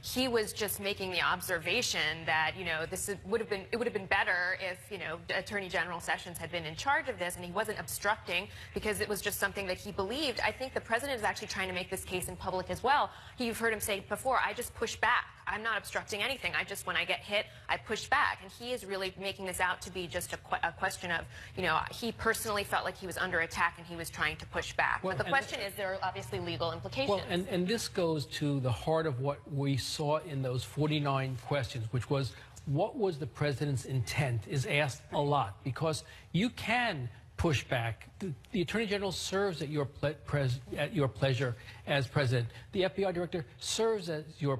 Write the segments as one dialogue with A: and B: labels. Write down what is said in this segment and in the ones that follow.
A: he was just making the observation that, it would have been better if, Attorney General Sessions had been in charge of this and he wasn't obstructing because it was just something that he believed. I think the president is actually trying to make this case in public as well. You've heard him say before, I just push back. I'm not obstructing anything. When I get hit, I push back. And he is really making this out to be just a question of, he personally felt like he was under attack and he was trying to push back. Well, but the question is, there are obviously legal implications.
B: Well, and this goes to the heart of what we saw in those 49 questions, which was, what was the president's intent, is asked a lot, because you can push back. The Attorney General serves at your pleasure as president. The FBI director serves as your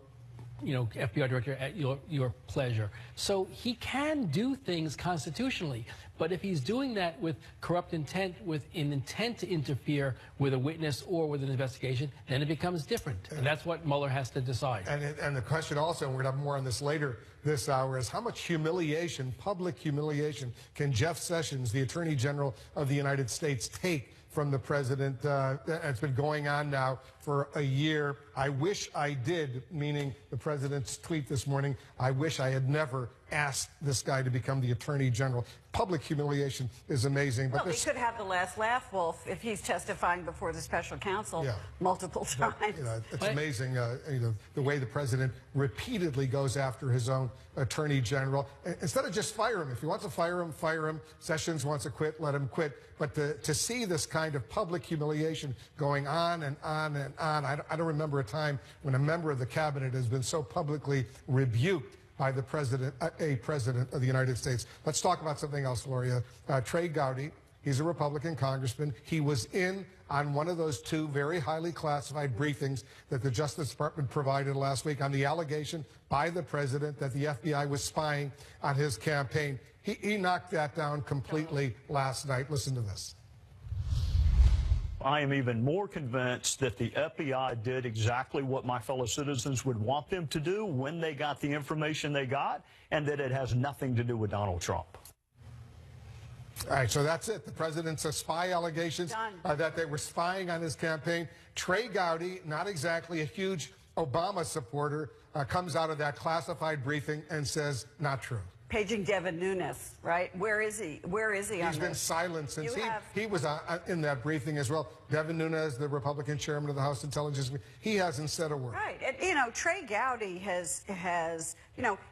B: FBI director at your pleasure. So he can do things constitutionally, but if he's doing that with corrupt intent, with an intent to interfere with a witness or with an investigation, then it becomes different. And that's what Mueller has to decide.
C: And the question also, and we're going to have more on this later this hour, is how much humiliation, public humiliation, can Jeff Sessions, the Attorney General of the United States, take from the president? It's been going on now for a year. I wish I did, meaning the president's tweet this morning, I wish I had never asked this guy to become the Attorney General. Public humiliation is amazing. But
D: well, he could have the last laugh, Wolf, if he's testifying before the special counsel multiple times.
C: But, it's amazing, the way the president repeatedly goes after his own Attorney General. Instead of just fire him. If he wants to fire him, fire him. Sessions wants to quit, let him quit. But to see this kind of public humiliation going on and on and on, I don't remember a time when a member of the cabinet has been so publicly rebuked by the president, a president of the United States. Let's talk about something else, Gloria. Trey Gowdy, he's a Republican congressman. He was in on one of those two very highly classified briefings that the Justice Department provided last week on the allegation by the president that the FBI was spying on his campaign. He knocked that down completely last night. Listen to this.
E: I am even more convinced that the FBI did exactly what my fellow citizens would want them to do when they got the information they got, and that it has nothing to do with Donald Trump.
C: All right, so that's it. The president's spy allegations that they were spying on his campaign. Trey Gowdy, not exactly a huge Obama supporter, comes out of that classified briefing and says, not true.
D: Paging Devin Nunes, right? Where is he? Where is he on this?
C: He's been silent since he was in that briefing as well. Devin Nunes, the Republican chairman of the House Intelligence Committee, he hasn't said a word.
D: Right. And, Trey Gowdy has,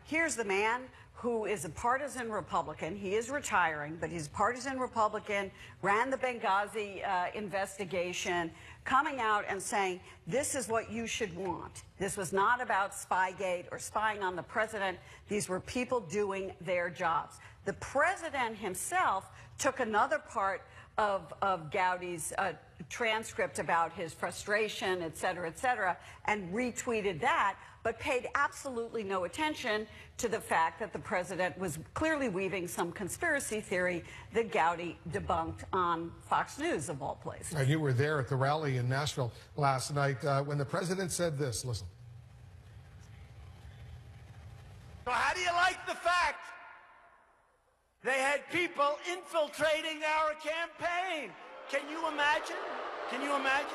D: here's the man who is a partisan Republican. He is retiring, but he's a partisan Republican, ran the Benghazi investigation, coming out and saying, this is what you should want. This was not about Spygate or spying on the president. These were people doing their jobs. The president himself took another part of Gowdy's transcript about his frustration, et cetera, and retweeted that, but paid absolutely no attention to the fact that the president was clearly weaving some conspiracy theory that Gowdy debunked on Fox News, of all places.
C: And you were there at the rally in Nashville last night when the president said this. Listen.
F: So how do you like the fact they had people infiltrating our campaign? Can you imagine? Can you imagine?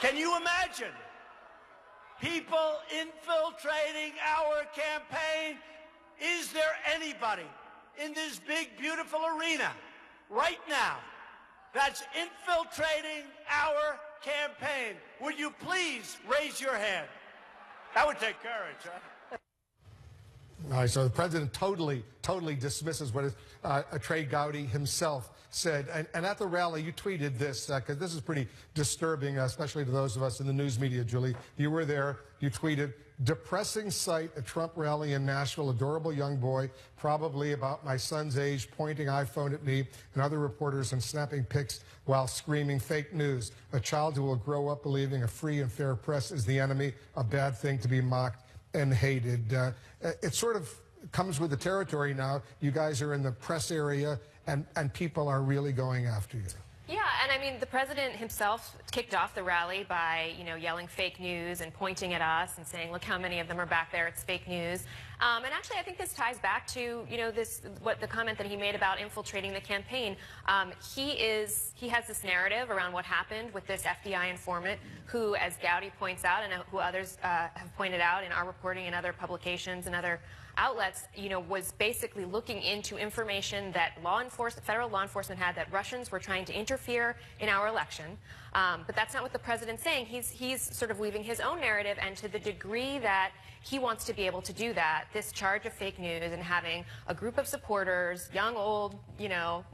F: Can you imagine? People infiltrating our campaign. Is there anybody in this big, beautiful arena right now that's infiltrating our campaign? Would you please raise your hand? That would take courage, huh?
C: All right, so the president totally dismisses what Trey Gowdy himself said. And at the rally, you tweeted this, because this is pretty disturbing, especially to those of us in the news media, Julie. You were there. You tweeted, depressing sight at Trump rally in Nashville. Adorable young boy, probably about my son's age, pointing iPhone at me and other reporters and snapping pics while screaming fake news. A child who will grow up believing a free and fair press is the enemy, a bad thing to be mocked and hated. It sort of comes with the territory now. You guys are in the press area, and people are really going after you.
A: Yeah, and I mean, the president himself kicked off the rally by, yelling fake news and pointing at us and saying, look how many of them are back there, it's fake news. And actually, I think this ties back to, the comment that he made about infiltrating the campaign. He has this narrative around what happened with this FBI informant who, as Gowdy points out and who others have pointed out in our reporting and other publications and other outlets, was basically looking into information that federal law enforcement had that Russians were trying to interfere in our election. But that's not what the president's saying. He's sort of weaving his own narrative, and to the degree that he wants to be able to do that, this charge of fake news and having a group of supporters, young, old,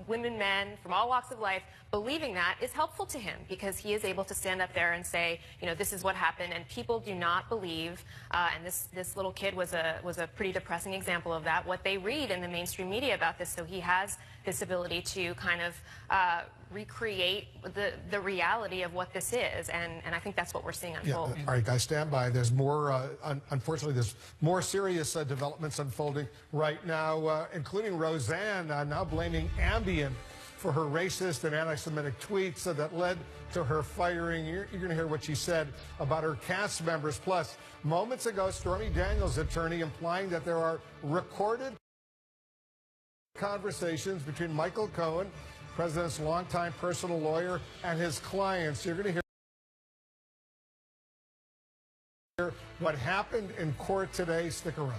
A: women, men from all walks of life, believing that is helpful to him because he is able to stand up there and say, this is what happened, and people do not believe, and this little kid was a pretty depressing example of that, what they read in the mainstream media about this. So he has this ability to kind of recreate the reality of what this is, and I think that's what we're seeing unfold.
C: Yeah. All right, guys, stand by. There's more, unfortunately, there's more serious developments unfolding right now, including Roseanne now blaming Ambien for her racist and anti-Semitic tweets that led to her firing. You're going to hear what she said about her cast members. Plus, moments ago, Stormy Daniels' attorney implying that there are recorded conversations between Michael Cohen, President's longtime personal lawyer, and his clients. You're going to hear what happened in court today. Stick around.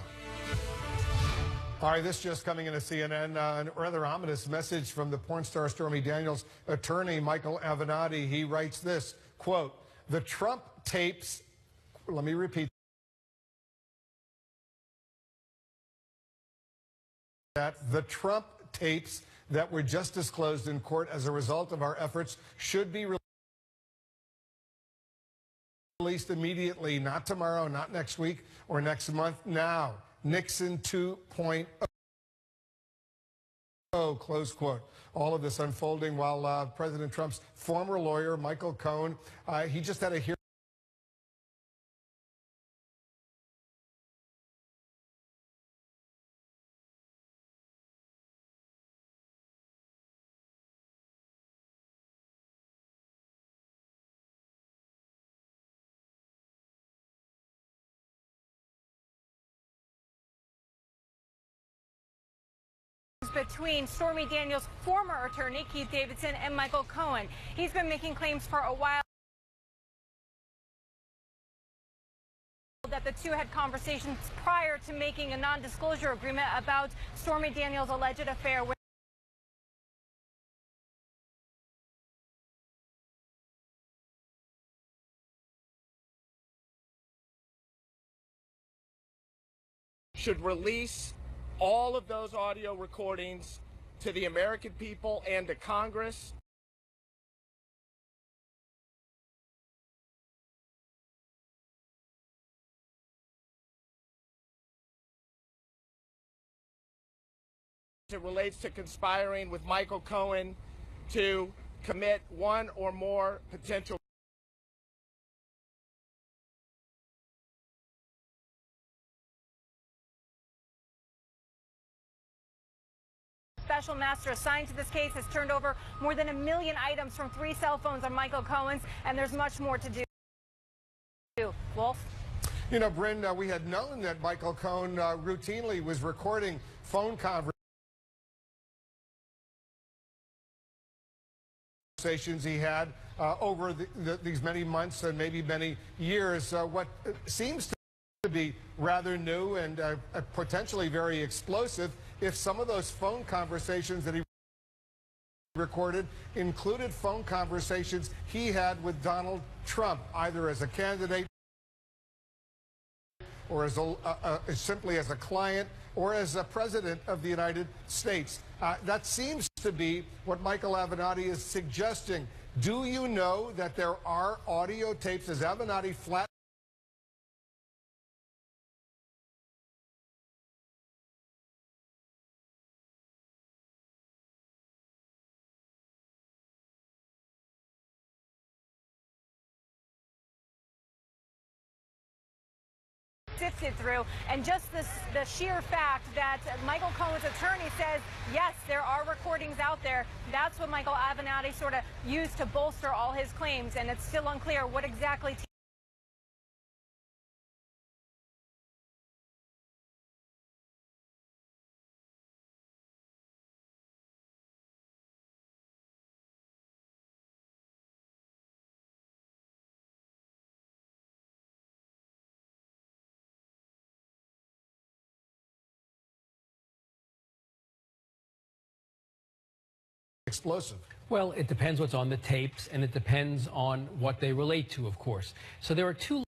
C: All right, this just coming into CNN, a rather ominous message from the porn star Stormy Daniels' attorney, Michael Avenatti. He writes this, quote, the Trump tapes, let me repeat that, the Trump tapes that were just disclosed in court as a result of our efforts should be released immediately, not tomorrow, not next week or next month, now. Nixon 2.0, close quote. All of this unfolding while President Trump's former lawyer, Michael Cohen, he just had a hearing.
G: Between Stormy Daniels' former attorney, Keith Davidson, and Michael Cohen. He's been making claims for a while that the two had conversations prior to making a non-disclosure agreement about Stormy Daniels' alleged affair with
H: should release all of those audio recordings to the American people and to Congress. It relates to conspiring with Michael Cohen to commit one or more potential
G: special master assigned to this case has turned over more than 1 million items from 3 cell phones on Michael Cohen's, and there's much more to do. Wolf?
C: Bryn, we had known that Michael Cohen routinely was recording phone conversations he had over these many months and maybe many years. What seems to be rather new and potentially very explosive if some of those phone conversations that he recorded included phone conversations he had with Donald Trump, either as a candidate or as simply as a client or as a president of the United States. That seems to be what Michael Avenatti is suggesting. Do you know that there are audio tapes, as Avenatti flat
G: sifted through, and just the sheer fact that Michael Cohen's attorney says, yes, there are recordings out there, that's what Michael Avenatti sort of used to bolster all his claims, and it's still unclear what exactly
C: explosive.
B: Well, it depends what's on the tapes, and it depends on what they relate to, of course. So there are two